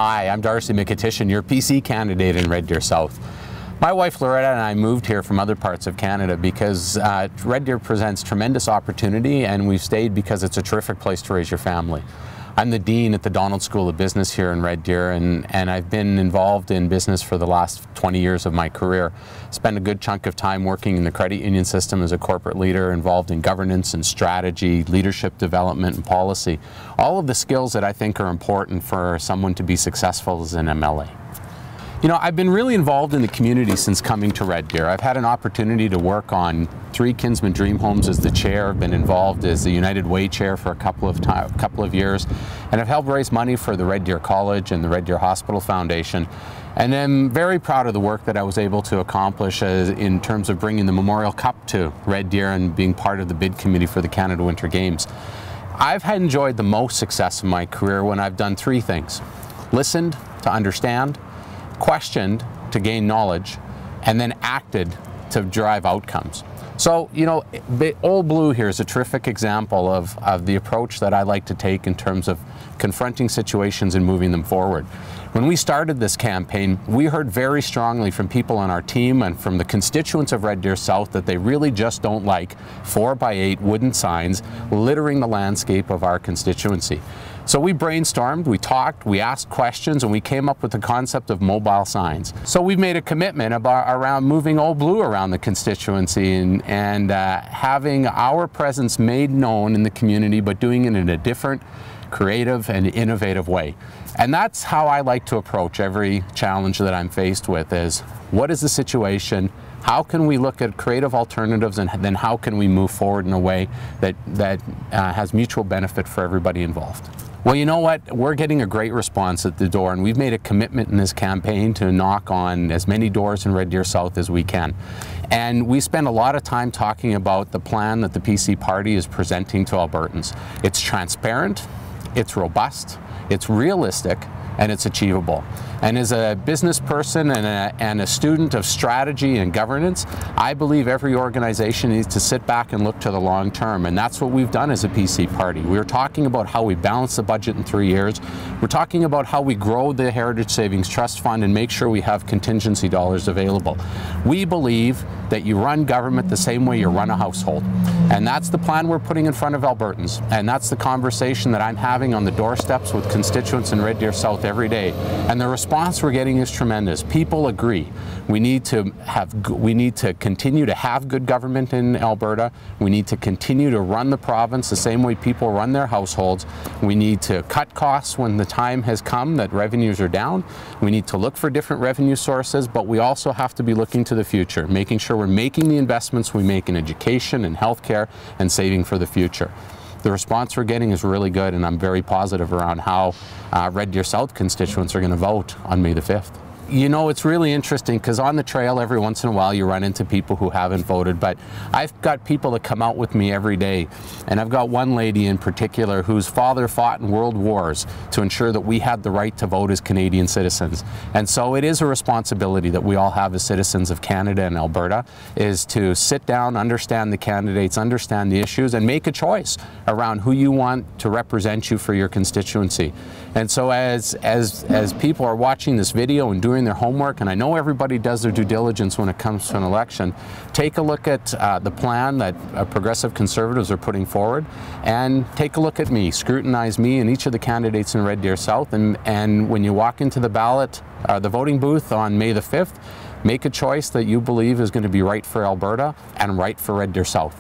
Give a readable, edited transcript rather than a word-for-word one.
Hi, I'm Darcy Mykytyshyn, your PC candidate in Red Deer South. My wife Loretta and I moved here from other parts of Canada because Red Deer presents tremendous opportunity, and we've stayed because it's a terrific place to raise your family. I'm the Dean at the Donald School of Business here in Red Deer, and I've been involved in business for the last 20 years of my career. Spent a good chunk of time working in the credit union system as a corporate leader, involved in governance and strategy, leadership development and policy. All of the skills that I think are important for someone to be successful as an MLA. You know, I've been really involved in the community since coming to Red Deer. I've had an opportunity to work on 3 Kinsman Dream Homes as the chair. I've been involved as the United Way chair for a couple of years, and I've helped raise money for the Red Deer College and the Red Deer Hospital Foundation. And I'm very proud of the work that I was able to accomplish in terms of bringing the Memorial Cup to Red Deer and being part of the bid committee for the Canada Winter Games. I've enjoyed the most success in my career when I've done 3 things: listened to understand, questioned to gain knowledge, and then acted to drive outcomes. So, you know, Old Blue here is a terrific example of the approach that I like to take in terms of confronting situations and moving them forward. When we started this campaign, we heard very strongly from people on our team and from the constituents of Red Deer South that they really just don't like 4x8 wooden signs littering the landscape of our constituency. So we brainstormed, we talked, we asked questions, and we came up with the concept of mobile signs. So we've made a commitment around moving Old Blue around the constituency and having our presence made known in the community, but doing it in a different, creative, and innovative way. And that's how I like to approach every challenge that I'm faced with: is what is the situation? How can we look at creative alternatives, and then how can we move forward in a way that has mutual benefit for everybody involved? Well, you know what? We're getting a great response at the door, and we've made a commitment in this campaign to knock on as many doors in Red Deer South as we can. And we spend a lot of time talking about the plan that the PC party is presenting to Albertans. It's transparent, it's robust, it's realistic, and it's achievable. And as a business person and a student of strategy and governance, I believe every organization needs to sit back and look to the long term, and that's what we've done as a PC party. We're talking about how we balance the budget in 3 years. We're talking about how we grow the Heritage Savings Trust Fund and make sure we have contingency dollars available. We believe that you run government the same way you run a household, and that's the plan we're putting in front of Albertans, and that's the conversation that I'm having on the doorsteps with constituents in Red Deer South every day, and the response we're getting is tremendous. People agree. We need to continue to have good government in Alberta. We need to continue to run the province the same way people run their households. We need to cut costs when the time has come that revenues are down. We need to look for different revenue sources, but we also have to be looking to the future, making sure we're making the investments we make in education and healthcare and saving for the future. The response we're getting is really good, and I'm very positive around how Red Deer South constituents are going to vote on May the 5th. You know, it's really interesting because on the trail every once in a while you run into people who haven't voted, but I've got people that come out with me every day, and I've got one lady in particular whose father fought in world wars to ensure that we had the right to vote as Canadian citizens. And so it is a responsibility that we all have as citizens of Canada and Alberta, is to sit down, understand the candidates, understand the issues, and make a choice around who you want to represent you for your constituency. And so as people are watching this video and doing their homework, and I know everybody does their due diligence when it comes to an election, take a look at the plan that progressive conservatives are putting forward, and take a look at me, scrutinize me and each of the candidates in Red Deer South, and when you walk into the the voting booth on May the 5th, make a choice that you believe is going to be right for Alberta and right for Red Deer South.